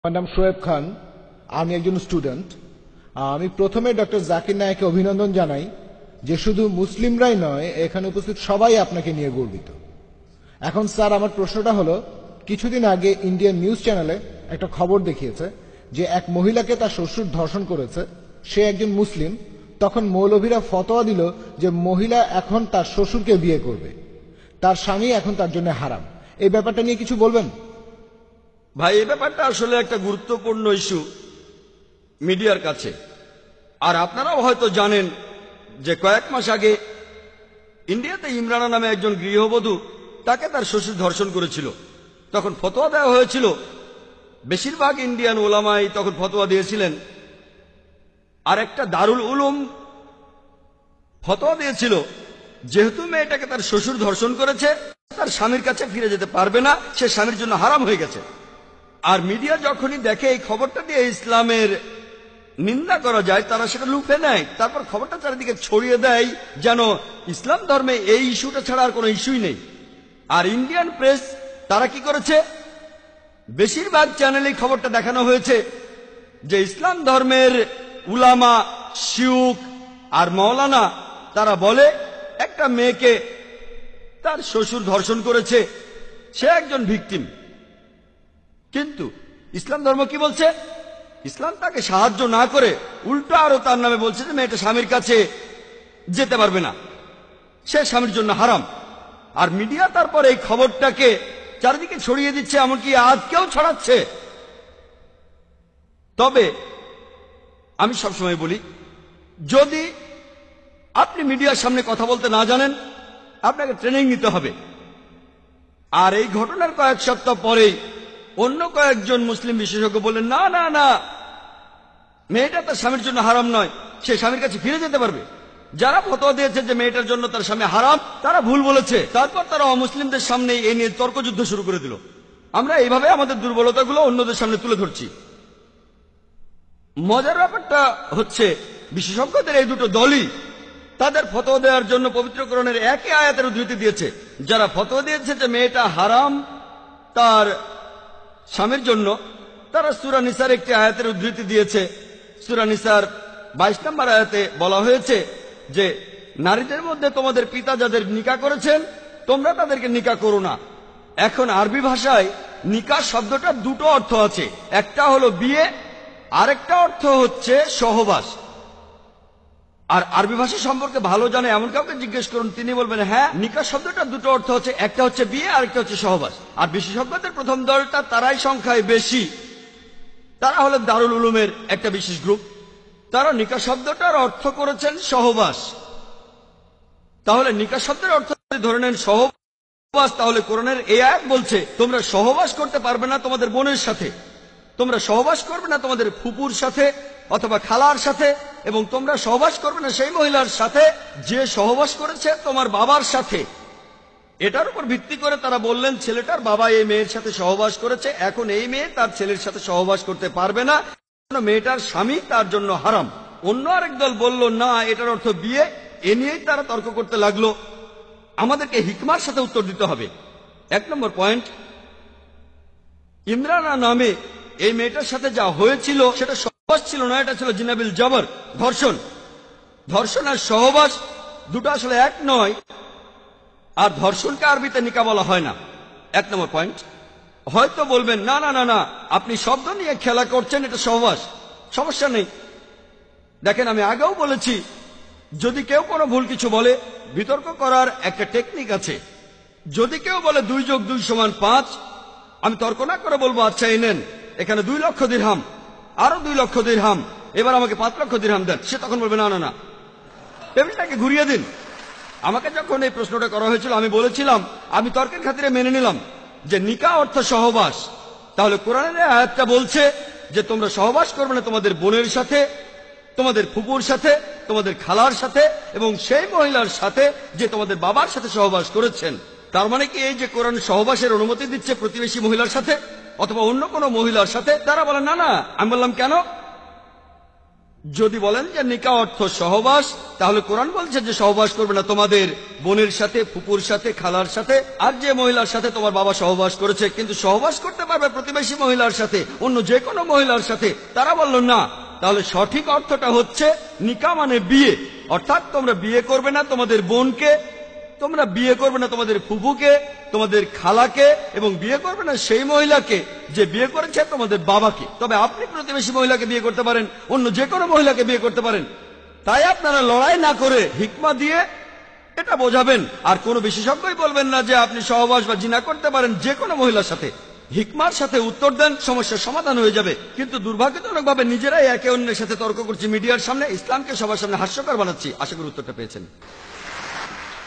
আমার নাম শোয়েব খান, আমি একজন স্টুডেন্ট। আমি প্রথমে ডক্টর জাকির নায়েককে অভিনন্দন জানাই যে শুধু মুসলিমরাই নয়, এখানে উপস্থিত সবাই আপনাকে নিয়ে গর্বিত। এখন স্যার, আমার প্রশ্নটা হলো, কিছুদিন আগে ইন্ডিয়ান নিউজ চ্যানেলে একটা খবর দেখিয়েছে যে এক মহিলাকে তার শ্বশুর ধর্ষণ করেছে, সে একজন মুসলিম। তখন মৌলভীরা ফতোয়া দিল যে মহিলা এখন তার শ্বশুরকে বিয়ে করবে, তার স্বামী এখন তার জন্য হারাম। এই ব্যাপারটা নিয়ে কিছু বলবেন? ভাই, এই ব্যাপারটা আসলে একটা গুরুত্বপূর্ণ ইস্যু মিডিয়ার কাছে। আর আপনারাও হয়তো জানেন যে কয়েক মাস আগে ইন্ডিয়াতে ইমরানা নামে একজন গৃহবধূ, তাকে তার শ্বশুর ধর্ষণ করেছিল। তখন ফতোয়া দেওয়া হয়েছিল, বেশিরভাগ ইন্ডিয়ান ওলামাই তখন ফতোয়া দিয়েছিলেন। আর একটা দারুল উলুম ফতোয়া দিয়েছিল, যেহেতু মেয়েটাকে তার শ্বশুর ধর্ষণ করেছে, তার স্বামীর কাছে ফিরে যেতে পারবে না, সে স্বামীর জন্য হারাম হয়ে গেছে। আর মিডিয়া যখনই দেখে এই খবরটা দিয়ে ইসলামের নিন্দা করা যায়, তারা সেটা লুফে নেয়, তারপর খবরটা চারিদিকে ছড়িয়ে দেয় যেন ইসলাম ধর্মে এই ইস্যুটা ছাড়া আর কোনো ইস্যুই নেই। আর ইন্ডিয়ান প্রেস তারা কি করেছে, বেশিরভাগ চ্যানেলে খবরটা দেখানো হয়েছে যে ইসলাম ধর্মের উলামা, শিউখ আর মাওলানা তারা বলে একটা মেয়েকে তার শ্বশুর ধর্ষণ করেছে, সে একজন ভিকটিম। কিন্তু ইসলাম ধর্ম কি বলছে? ইসলাম তাকে সাহায্য না করে উল্টো আরো তার নামে বলছে যে মেয়েটা স্বামীর কাছে যেতে পারবে না, সে স্বামীর জন্য হারাম। আর মিডিয়া তারপর এই খবরটাকে চারিদিকে ছড়িয়ে দিচ্ছে, এমনকি আজকেও ছড়াচ্ছে। তবে আমি সবসময় বলি, যদি আপনি মিডিয়ার সামনে কথা বলতে না জানেন, আপনাকে ট্রেনিং নিতে হবে। আর এই ঘটনার কয়েক সপ্তাহ পরেই অন্য কয়েকজন মুসলিম বিশেষজ্ঞ বললেন, না না না, মেয়েটা তার স্বামীর জন্য হারাম নয়, সে স্বামীর কাছে ফিরে যেতে পারবে। যারা ফতোয়া দিয়েছে যে মেয়েটার জন্য তার স্বামী হারাম, তারা ভুল বলেছে। তারপর তারা অমুসলিমদের সামনে এ নিয়ে তর্কযুদ্ধ শুরু করে দিল। আমরা এইভাবে আমাদের দুর্বলতাগুলো অন্যদের সামনে তুলে ধরছি। মজার ব্যাপারটা হচ্ছে, বিশেষজ্ঞদের এই দুটো দলই তাদের ফতোয়া দেওয়ার জন্য পবিত্র কোরআনের একই আয়াতের উদ্ধৃতি দিয়েছে। যারা ফতোয়া দিয়েছে যে মেয়েটা হারাম তার স্বামীর জন্য, তারা সূরা নিসার একটি আয়াতের উদ্ধৃতি দিয়েছে। সূরা নিসার 22 নম্বর আয়াতে বলা হয়েছে যে নারীদের মধ্যে তোমাদের পিতা যাদের নিকাহ করেছেন, তোমরা তাদেরকে নিকাহ করো না। এখন আরবি ভাষায় নিকাহ শব্দটা দুটো অর্থ আছে, একটা হলো বিয়ে, আরেকটা অর্থ হচ্ছে সহবাস। আর আরবি ভাষা সম্পর্কে ভালো জানে এমন কাউকে জিজ্ঞেস করুন, তিনি বলবেন হ্যাঁ, নিকাহ শব্দটা দুটো অর্থ হচ্ছে, একটা হচ্ছে বিয়ে, আরেকটা হচ্ছে সহবাস। আর বিশেষজ্ঞদের প্রথম দলটা, তারাই সংখ্যায় বেশি, তারা হলেন দারুল উলুমের একটা বিশেষ গ্রুপ। তারা নিকাহ শব্দটার অর্থ করেছেন সহবাস। তাহলে নিকাহ শব্দের অর্থ ধরে নেন সহবাস, তাহলে কোরআনের এই আয়াত বলছে তোমরা সহবাস করতে পারবে না তোমাদের বোনের সাথে, তোমরা সহবাস করবে না তোমাদের ফুপুর সাথে অথবা খালার সাথে, এবং তোমরা সহবাস করবে না সেই মহিলার সাথে যে সহবাস করেছে তোমার বাবার সাথে। এটার উপর ভিত্তি করে তারা বললেন ছেলেটার বাবা এই মেয়ের সাথে সহবাস করেছে, এখন এই মেয়ে তার ছেলের সাথে সহবাস করতে পারবে না, মেয়েটার স্বামী তার জন্য হারাম। অন্য আরেক দল বলল না, এটার অর্থ বিয়ে। এ নিয়েই তারা তর্ক করতে লাগলো। আমাদেরকে হিকমার সাথে উত্তর দিতে হবে। 1 নম্বর পয়েন্ট, ইমরানা নামে এই মেয়েটার সাথে যা হয়েছিল সেটা সহবাস ছিল না, এটা ছিল জিনাবিল জবর, ধর্ষণ। ধর্ষণ আর সহবাস দুটো আসলে এক নয়, আর ধর্ষণকে আরবিতে নিকাহ বলা হয় না। 1 নম্বর পয়েন্ট। হয়তো বলবেন না না না না, আপনি শব্দ নিয়ে খেলা করছেন, এটা সহবাস, সমস্যা নেই। দেখেন, আমি আগেও বলেছি, যদি কেউ কোনো ভুল কিছু বলে, বিতর্ক করার একটা টেকনিক আছে। যদি কেউ বলে 2 যোগ 2 সমান 5, আমি তর্ক না করে বলবো আচ্ছা এই নেন, এখানে 2 লক্ষ দিরহাম, আরো 2 লক্ষ দিরহাম, এবার আমাকে 5 লক্ষ দিরহাম দেন। সে তখন বলবে না না না, টেবিলটাকে ঘুরিয়ে দিন। আমাকে যখন এই প্রশ্নটা করা হয়েছিল, আমি বলেছিলাম আমি তর্কের খাতিরে মেনে নিলাম যে নিকাহ অর্থ সহবাস। তাহলে কোরআনের আয়াতটা বলছে যে তোমরা সহবাস করবে না তোমাদের বোনের সাথে, তোমাদের ফুপুর সাথে, তোমাদের খালার সাথে, এবং সেই মহিলার সাথে যে তোমাদের বাবার সাথে সহবাস করেছেন। তার মানে কি এই যে কোরআন সহবাসের অনুমতি দিচ্ছে প্রতিবেশী মহিলার সাথে অথবা অন্য কোনো মহিলার সাথে? তারা বলেন না না। আমি বললাম কেন? যদি বলেন যে নিকাহ অর্থ সহবাস, তাহলে কোরআন বলছে যে সহবাস করবে না তোমাদের বোনের সাথে, ফুপুর সাথে, খালার সাথে, আর যে মহিলার সাথে তোমার বাবা সহবাস করেছে, কিন্তু সহবাস করতে পারবে প্রতিবেশী মহিলার সাথে, অন্য যে কোনো মহিলার সাথে, তারা বলল না। তাহলে সঠিক অর্থটা হচ্ছে নিকাহ মানে বিয়ে, অর্থাৎ তোমরা বিয়ে করবে না তোমাদের বোনকে, তোমরা বিয়ে করবে না তোমাদের ফুফুকে, তোমাদের খালাকে, এবং বিয়ে করবে না সেই মহিলাকে যে বিয়ে করেছে তোমাদের বাবাকে। তবে আপনি প্রতিবেশী মহিলাকে বিয়ে করতে পারেন, অন্য যে কোনো মহিলাকে বিয়ে করতে পারেন। তাই আপনারা লড়াই না করে হিকমা দিয়ে এটা বোঝাবেন, আর কোনো বিশেষজ্ঞই বলবেন না যে আপনি সহবাস বা জিনা করতে পারেন যে কোনো মহিলার সাথে। হিকমার সাথে উত্তর দেন, সমস্যার সমাধান হয়ে যাবে। কিন্তু দুর্ভাগ্যজনকভাবে নিজেরাই একে অন্যের সাথে তর্ক করছি মিডিয়ার সামনে, ইসলামকে সবার সামনে হাস্যকর বানাচ্ছি। আশা করি উত্তরটা পেয়েছেন।